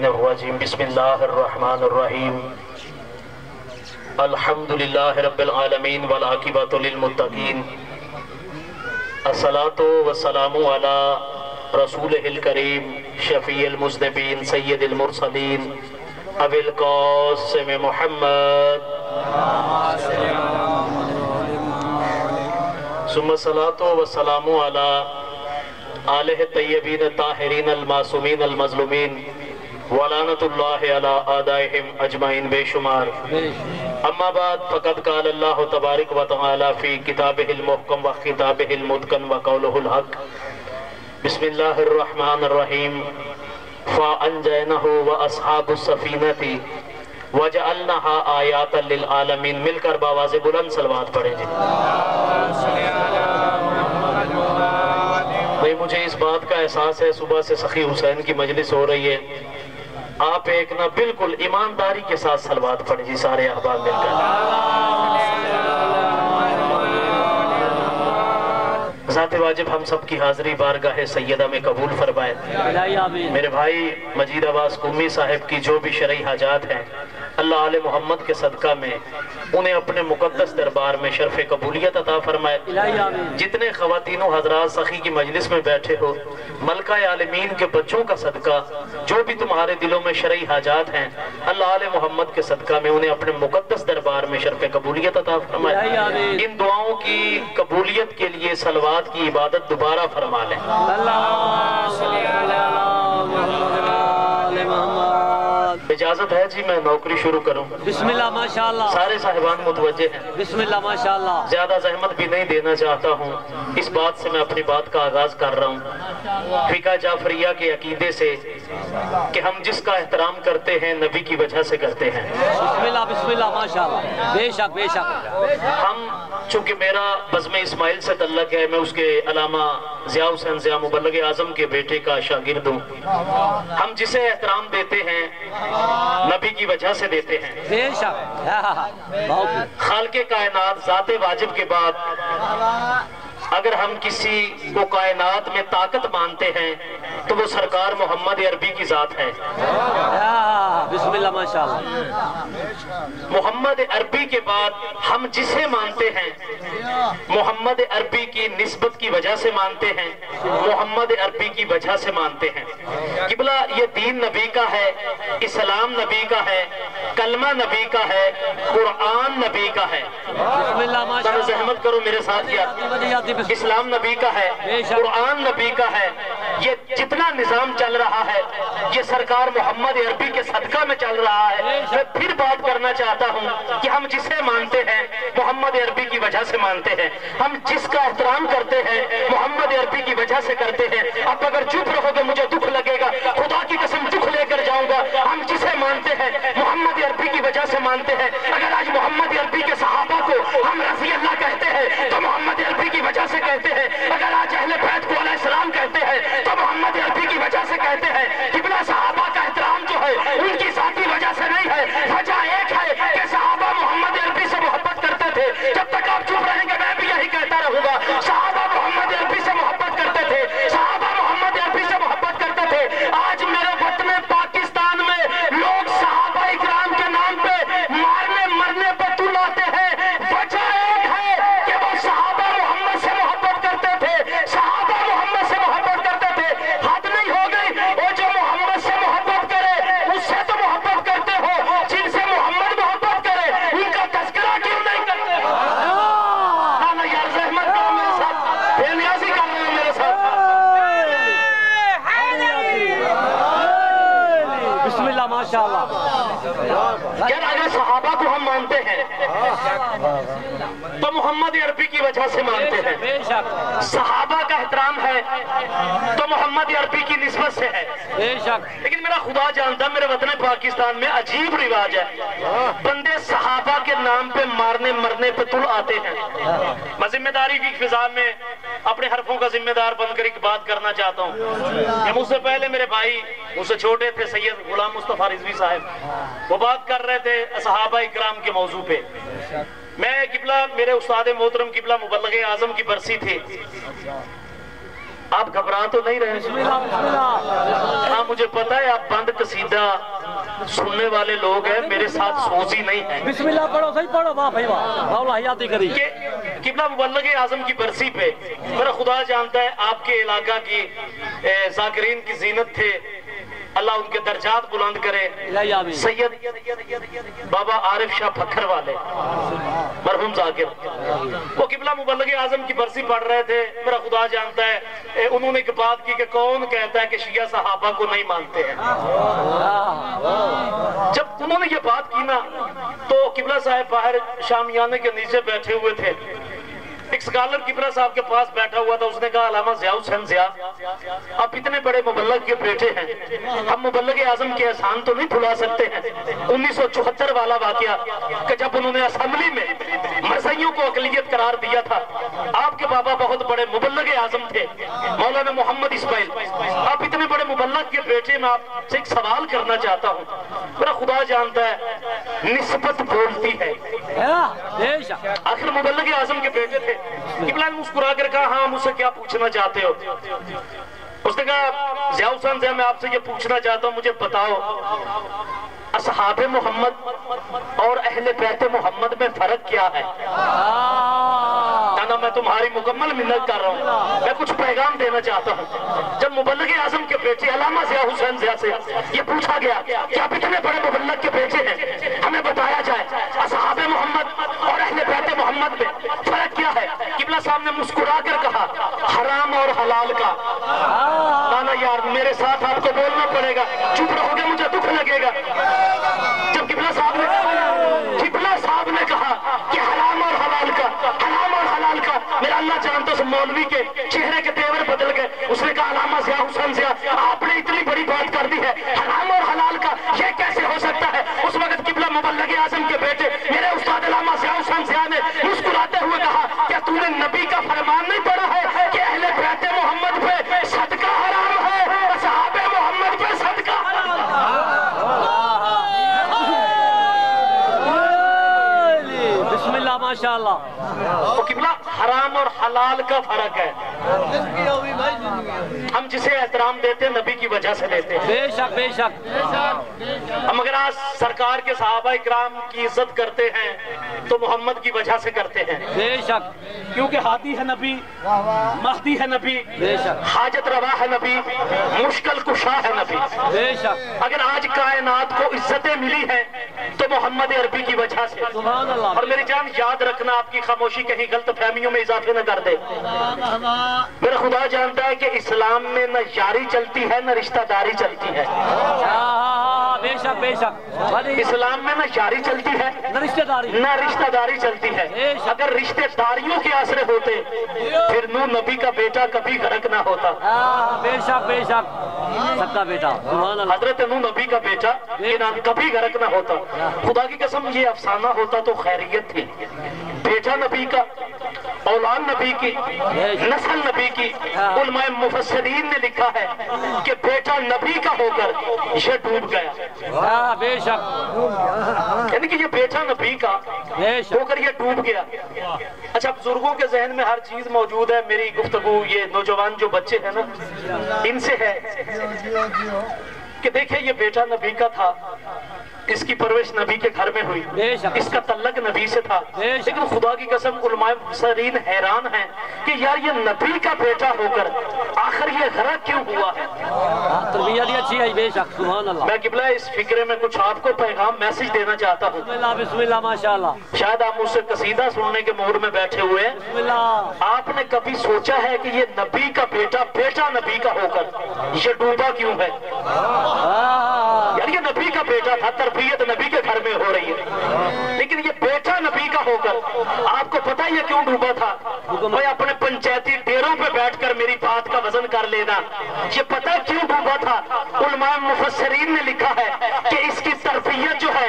الرجیم بسم اللہ الرحمن الرحیم الحمدللہ رب العالمین والعاقبۃ للمتقین الصلاۃ والسلام علی رسولہ الکریم شفیع المذنبین سید المرسلین ابی القاسم محمد ثم الصلاۃ والسلام علی آلہ الطیبین الطاہرین المعصومین المظلومین ولعنت اللہ علی اعدائہم اجمعین بے شمار اما بعد فقد قال اللہ تبارک و تعالی فی کتابہ المحکم و خطابہ المتقن و قولہ الحق بسم اللہ الرحمن الرحیم فانجینہ واصحاب السفینہ وجعلنہا آیاتا للعالمین مل کر باواز بلند صلوات پڑھیں جی بھئی مجھے اس بات کا احساس ہے صبح سے سخی حسین کی مجلس ہو رہی ہے آپ ایک نہ بالکل ایمانداری کے ساتھ صلوات پڑھیں جی سارے احباب مل کر ذات واجب ہم سب کی حاضری بارگاہ سیدہ میں قبول فرمائے میرے بھائی مجید عباس قمی صاحب کی جو بھی شرعی حاجات ہیں اللہ آل محمد کے صدقہ میں انہیں اپنے مقدس دربار میں شرف قبولیت عطا فرمائے جتنے خواتین و حضرات سخی کی مجلس میں بیٹھے ہو ملکہ عالمین کے بچوں کا صدقہ جو بھی تمہارے دلوں میں شرعی حاجات ہیں اللہ آل محمد کے صدقہ میں انہیں اپنے مقدس دربار میں شرف قبولیت عطا فرمائے ان دعاؤں کی قبولیت کے لیے صلوات کی عبادت دوبارہ فرما لیں اجازت ہے جی میں نوکری شروع کروں بسم اللہ ماشاءاللہ سارے صاحبان متوجہ ہیں بسم اللہ ماشاءاللہ زیادہ زحمت بھی نہیں دینا چاہتا ہوں اس بات سے میں اپنی بات کا آغاز کر رہا ہوں فقہ جعفریہ کے عقیدے سے کہ ہم جس کا احترام کرتے ہیں نبی کی وجہ سے کرتے ہیں بسم اللہ ماشاءاللہ بے شک بے شک ہم چونکہ میرا بزم اسماعیل سے تعلق ہے میں اس کے علامہ ضیاء حسین ضیاء مبلغ اعظم کے بیٹے کا شاگرد ہوں ہم جسے احترام دیتے ہیں نبی کی وجہ سے دیتے ہیں بے شک خالق کائنات ذات واجب کے بعد اگر ہم کسی کو کائنات میں طاقت مانتے ہیں تو وہ سرکار محمد عربی کی ذات ہے بسم اللہ ماشاءاللہ محمد عربی کے بعد ہم جسے مانتے ہیں محمد عربی کی نسبت کی وجہ سے مانتے ہیں محمد عربی کی وجہ سے مانتے ہیں قبلہ یہ دین نبی کا ہے اسلام نبی کا ہے کلمہ نبی کا ہے قرآن نبی کا ہے بسم اللہ ماشاءاللہ زحمت کرو میرے ساتھ کیا اسلام نبی کا ہے قرآن نبی کا ہے یہ جتنا نظام چل رہا ہے یہ سرکار محمد عربی کے صدقہ میں چل رہا ہے میں پھر بات کرنا چاہتا ہوں کہ ہم جسے مانتے ہیں محمد عربی کی وجہ سے مانتے ہیں ہم جس کا احترام کرتے ہیں محمد عربی کی وجہ سے کرتے ہیں اب اگر چپ رہو گے مجھے دکھ لگے گا خدا کی قسم دکھ لے کر جاؤں گا ہم جسے مانتے ہیں محمد عربی کی وجہ سے مانتے ہیں اگر آج محمد عربی کے صحابہ کو ہم رضی اللہ کہتے ہیں تو محمد عربی کی وجہ سے کہتے ہیں اگر آج اہل بیت کو علیہ السلام کہتے ہیں تو محمد عربی کی وجہ سے کہتے ہیں قبلہ صحابہ کا احترام جو ہے ان کی ذاتی وجہ سے نہیں ہے وجہ ایک ہے کہ صحابہ محمد عربی سے محبت کرتے تھے جب تک آپ چپ رہیں گے میں بھی یہی کہتا رہوں گا صحابہ محمد عربی سے محبت کرتے تھے صحابہ محمد عربی سے محبت کرتے تھے آج میرے وطن پاکستان میں لوگ صحابہ اکرام کے نام پہ مارنے مرنے پہ تل آتے ہیں وجہ ایک ہے کہ وہ صحابہ محمد سے محبت کرتے تھے صحابہ محمد سے محبت کرتے تھے حد نہیں ہو گئی وہ جو محمد سے محبت کرے اس سے تو محبت کرتے ہو جن سے محمد محبت کرے ان کا تذکرہ کیوں نہیں کرتے ہاں یار زحمت کرو میرے ساتھ بے نیازی کر رہے ہیں میرے ساتھ بسم اللہ ماشاءاللہ یار اگر صحابہ کو ہم مانتے ہیں تو محمد عربی کی وجہ سے مانتے ہیں بے شک صحابہ کا احترام ہے تو محمد عربی کی نسبت سے ہے بے شک لیکن میرا خدا جانتا میرے وطن پاکستان میں عجیب رواج ہے بندے صحابہ کے نام پہ مارنے مرنے پہ تل آتے ہیں میں ذمہ داری کی فضا میں اپنے حرفوں کا ذمہ دار بن کر ایک بات کرنا چاہتا ہوں کہ مجھ سے پہلے میرے بھائی مجھ سے چھوٹے تھے سید غلام مصطفیٰ رضوی صاحب وہ بات کر رہے تھے صحابہ اکرام کے موضوع پہ میں قبلہ میرے استاد محترم قبلہ مبلغ اعظم کی برسی تھی آپ گھبرا تو نہیں رہے؟ بسم اللہ بسم اللہ. ہاں مجھے پتا ہے آپ بند قصیدہ سننے والے لوگ ہیں، میرے ساتھ سوزی نہیں ہے. بسم اللہ پڑھو صحیح پڑھو. واہ بھائی واہ. مولا حیاتی کری. کہ قبلہ مبلغ اعظم کی برسی پہ میرا خدا جانتا ہے آپ کے علاقہ کی ذاکرین کی زینت تھے، اللہ ان کے درجات بلند کرے. الہی آمین. سید بابا عارف شاہ پکھر والے مرحوم ذاکر، وہ قبلہ مبلغ اعظم کی برسی پڑھ رہے تھے. میرا خدا جانتا ہے انہوں نے ایک بات کی کہ کون کہتا ہے کہ شیعہ صحابہ کو نہیں مانتے ہیں. جب انہوں نے یہ بات کی نا تو قبلہ صاحب باہر شامیانے کے نیچے بیٹھے ہوئے تھے. ایک سکالر قبلہ صاحب کے پاس بیٹھا ہوا تھا. اس نے کہا علامہ ضیاء حسین ضیاء، آپ اتنے بڑے مبلغ کے بیٹے ہیں، ہم مبلغ اعظم کے احسان تو نہیں بھلا سکتے ہیں. 1974 والا واقعہ کہ جب انہوں نے اسمبلی میں مرزائیوں کو اقلیت قرار دیا تھا. آپ کے بابا بہت بڑے مبلغ اعظم تھے، مولانا محمد اسماعیل. آپ اتنے بڑے مبلغ کے بیٹے، میں آپ سے ایک سوال کرنا چاہتا ہوں. میرا خدا جانتا ہے نسبت بولتی ہے. بے شک. آخر مبلغ اعظم کے بیٹے تھے. قبلہ نے مسکرا کر کہا ہاں مجھ سے کیا پوچھنا چاہتے ہو؟ اس نے کہا ضیاء حسین ضیاء میں آپ سے یہ پوچھنا چاہتا ہوں، مجھے بتاؤ اصحاب محمد اور اہل بیت محمد میں فرق کیا ہے؟ میں تمہاری مکمل منت کر رہا ہوں، میں کچھ پیغام دینا چاہتا ہوں. جب مبلغ اعظم کے بیٹے علامہ ضیاء حسین ضیاء سے یہ پوچھا گیا کہ آپ اتنے بڑے مبلغ کے بیٹے ہیں، ہمیں بتایا جائے اصحاب محمد اور اہل بیت محمد میں فرق کیا ہے؟ قبلہ صاحب نے مسکرا کر کہا حرام اور حلال کا. نانا یار میرے ساتھ آپ کو بولنا پڑے گا، چپ رہو گے مجھے دکھ لگے گا. جب قبلہ صاحب نے کہا کہ حرام اور حلال کا، حرام اور حلال کا، میرا اللہ جانتا اس مولوی کے چہرے کے تیور بدل گئے. اس نے کہا علامہ ضیاء حسین ضیاء آپ نے اتنی بڑی بات کر دی ہے، حرام اور حلال کا یہ کیسے ہو سکتا ہے؟ اس وقت قبلہ مبلغ اعظم کے بیٹے میرے استاد علامہ ضیاء حسین ضیاء نے مسکراتے ہوئے کہا کیا تو نے نبی کا فرمان نہیں پڑھا ہے کہ اہل بیت محمد پہ صدقہ حرام ہے، اصحاب محمد پہ صدقہ بسم اللہ ماشاءاللہ. وہ قبلہ حرام اور حلال کا فرق ہے. ہم جسے احترام دیتے ہیں نبی کی وجہ سے دیتے ہیں. بے شک بے شک. ہم اگر آج سرکار کے صحابہ اکرام کی عزت کرتے ہیں تو محمد کی وجہ سے کرتے ہیں. بے شک. کیونکہ ہادی ہے نبی، مہدی ہے نبی، بے شک. حاجت روا ہے نبی، مشکل کشا ہے نبی. بے شک. اگر آج کائنات کو عزتیں ملی ہیں تو محمد عربی کی وجہ سے. سبحان اللہ. اور میری جان یاد رکھنا آپ کی خاموشی کہیں غلط فہمیوں میں اضافے نہ کر دے. میرا خدا جانتا ہے کہ اسلام میں نہ یاری چلتی ہے نہ رشتہ داری چلتی ہے. بے شک بے شک. اسلام میں نہ یاری چلتی ہے نہ رشتہ داری، نہ رشتہ داری چلتی ہے. اگر رشتہ داریوں کے آسرے ہوتے پھر نوح نبی کا بیٹا کبھی غرق نہ ہوتا. بے شک بے شک. سب کا بیٹا سبحان اللہ. حضرت نوح نبی کا بیٹا کبھی غرق نہ ہوتا. خدا کی قسم یہ افسانہ ہوتا تو خیریت تھی. بیٹا نبی کا، اولاد نبی کی، نسل نبی کی. علماء مفسرین نے لکھا ہے کہ بیٹا نبی کا ہو کر یہ ڈوب گیا. بے شک. یعنی کہ یہ بیٹا نبی کا ہو کر یہ ڈوب گیا. اچھا بزرگوں کے ذہن میں ہر چیز موجود ہے. میری گفتگو یہ نوجوان جو بچے ہیں نا ان سے ہے کہ دیکھیں یہ بیٹا نبی کا تھا، اس کی پرورش نبی کے گھر میں ہوئی، اس کا تعلق نبی سے تھا. لیکن خدا کی قسم علماء مفسرین حیران ہیں کہ یار یہ نبی کا بیٹا ہو کر آخر یہ غرق کیوں ہوا ہے. تربیت بھی اچھی ہے. بے شک سبحان اللہ. میں قبلہ اس فکرے میں کچھ آپ کو پیغام میسج دینا چاہتا ہوں. بسم اللہ بسم اللہ ماشاءاللہ. شاید آپ مجھ سے قصیدہ سننے کے موڈ میں بیٹھے ہوئے ہیں. بسم اللہ. آپ نے کبھی سوچا ہے کہ یہ نبی کا بیٹا بیٹا نبی کا ہو کر یہ ڈوبا کیوں ہے؟ یار یہ نبی کا بیٹا تھا، تربیت نبی کے گھر میں ہو رہی ہے، لیکن یہ بیٹا نبی کا ہو کر آپ کو پتہ یہ کیوں ڈوبا تھا؟ میں اپنے پنچایتی ڈیروں پہ بیٹھ کر میری بات کا وزن کر لینا. یہ پتہ کیوں ڈوبا تھا؟ علماء مفسرین نے لکھا ہے کہ اس کی تربیت جو ہے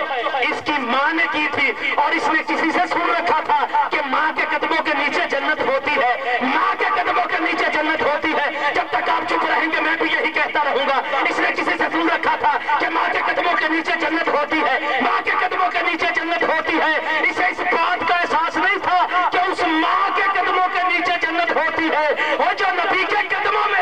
اس کی ماں نے کی تھی اور اس نے کسی سے سن رکھا تھا کہ ماں کے قدموں کے نیچے جنت ہوتی ہے، ماں کے قدموں کے نیچے جنت ہوتی ہے. جب تک آپ چپ رہیں گے میں بھی یہی کہتا رہوں گا. اس نے کسی سے سن رکھا تھا کہ ماں کے قدموں کے نیچے جنت ہوتی ہے، ماں کے قدموں کے نیچے جنت ہوتی ہے. اسے اس بات کا احساس نہیں تھا کہ اس ماں کے قدموں کے نیچے جنت ہوتی ہے اور جو نبی کے قدموں میں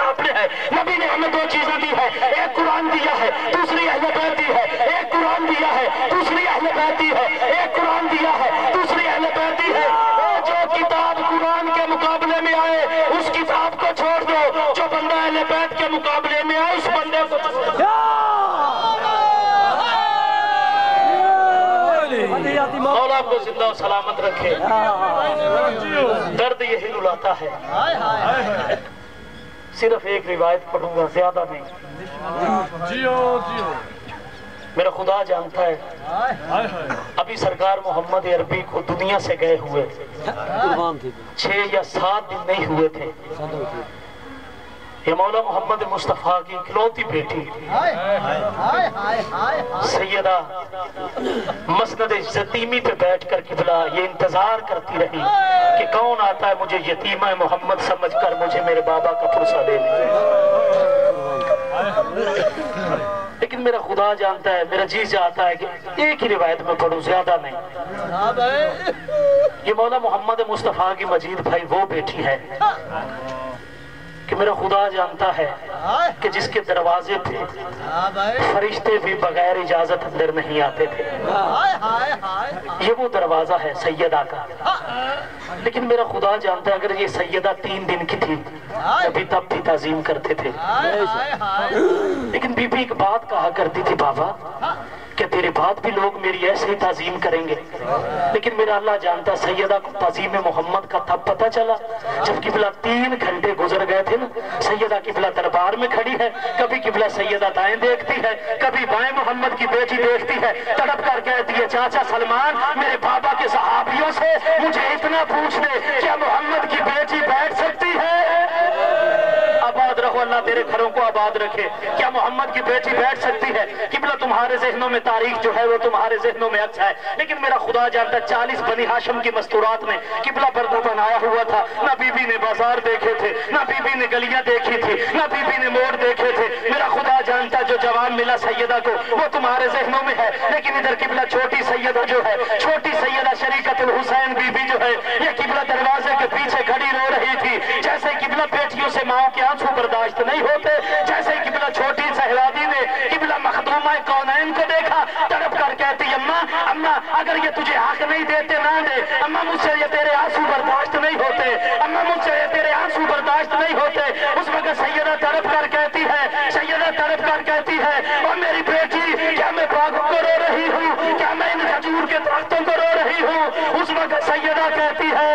آپ نے ہے، نبی نے ہمیں دو چیزیں دی ہے، ایک قرآن دیا ہے، دوسری اہل بیت دی ہے، ایک قرآن دیا ہے، دوسری اہل بیت دی ہے، ایک قرآن دیا ہے، دوسری اہل بیت دی ہے۔ جو کتاب قرآن کے مقابلے میں آئے اس کتاب کو چھوڑ دو، جو بندہ اہل بیت کے مقابلے میں آئے اس بندے کو مولا آپ کو زندہ و سلامت رکھے۔ درد یہی رلاتا ہے۔ صرف ایک روایت پڑھوں گا، زیادہ نہیں۔ میرا خدا جانتا ہے ابھی سرکار محمد عربی کو دنیا سے گئے ہوئے 6 یا 7 دن نہیں ہوئے تھے۔ یہ مولا محمد مصطفیٰ کی اکلوتی بیٹی سیدہ مسند یتیمی پہ بیٹھ کر قبلہ یہ انتظار کرتی رہی کہ کون آتا ہے مجھے یتیمہ محمد سمجھ کر مجھے میرے بابا کا پرسہ دے لے۔ لیکن میرا خدا جانتا ہے، میرا جی چاہتا ہے کہ ایک ہی روایت میں پڑھوں، زیادہ نہیں۔ یہ مولا محمد مصطفیٰ کی مجید بھائی وہ بیٹی ہے کہ میرا خدا جانتا ہے کہ جس کے دروازے پہ فرشتے بھی بغیر اجازت اندر نہیں آتے تھے، یہ وہ دروازہ ہے سیدہ کا۔ لیکن میرا خدا جانتا ہے اگر یہ سیدہ 3 دن کی تھی ابھی تب بھی تعظیم کرتے تھے۔ لیکن بی بی ایک بات کہا کرتی تھی، بابا کہ تیرے بعد بھی لوگ میری ایسے ہی تعظیم کریں گے۔ لیکن میرا اللہ جانتا سیدہ کو تعظیم محمد کا تب پتہ چلا جب قبلہ 3 گھنٹے گزر گئے تھے نا۔ سیدہ قبلہ دربار میں کھڑی ہے، کبھی قبلہ سیدہ دائیں دیکھتی ہے، کبھی بائیں محمد کی بیٹی دیکھتی ہے، تڑپ کر کہتی ہے چاچا سلمان میرے بابا کے صحابیوں سے مجھے اتنا پوچھ دے کیا محمد کی بیٹی بیٹھ سکتی ہے؟ آباد رہو، اللہ تیرے گھروں کو آباد رکھے۔ کیا محمد کی بیٹی بیٹھ سکتی ہے؟ قبلہ تمہارے ذہنوں میں تاریخ جو ہے وہ تمہارے ذہنوں میں اچھا ہے، لیکن میرا خدا جانتا ہے 40 بنی ہاشم کی مستورات میں قبلہ پردہ بنایا ہوا تھا۔ نہ بی بی نے بازار دیکھے تھے، نہ بی بی نے گلیاں دیکھی تھی، نہ بی بی نے موڑ دیکھے تھے۔ میرا خدا جانتا ہے جو جوان ملا سیدہ کو وہ تمہارے ذہنوں میں ہے، لیکن ادھر قبلہ چھوٹی سیدہ جو ہے، چھوٹی سیدہ شریکت الحسین بی بی جو ہے، یہ قبلہ دروازے کے پیچھے کھڑی رو رہی تھی۔ جیسے قبلہ بیٹیوں سے ماں کے آنسو برداشت نہیں ہوتے، جیسے قبلہ چھوٹی صحرابی نے قبلہ مخدومہ کونین کو دیکھا، تڑپ کر کہتی اماں اگر یہ تجھے حق نہیں دیتے نہ دے، اماں مجھ سے یہ تیرے آنسو برداشت نہیں ہوتے، اماں مجھ سے یہ تیرے آنسو برداشت نہیں ہوتے۔ اس وقت سیدہ تڑپ کر کہتی ہے اور میری بیٹی کیا میں باغوں کو رو رہی ہوں، کیا میں ان کھجور کے درختوں کو رو رہی ہوں؟ اس وقت سیدہ کہتی ہے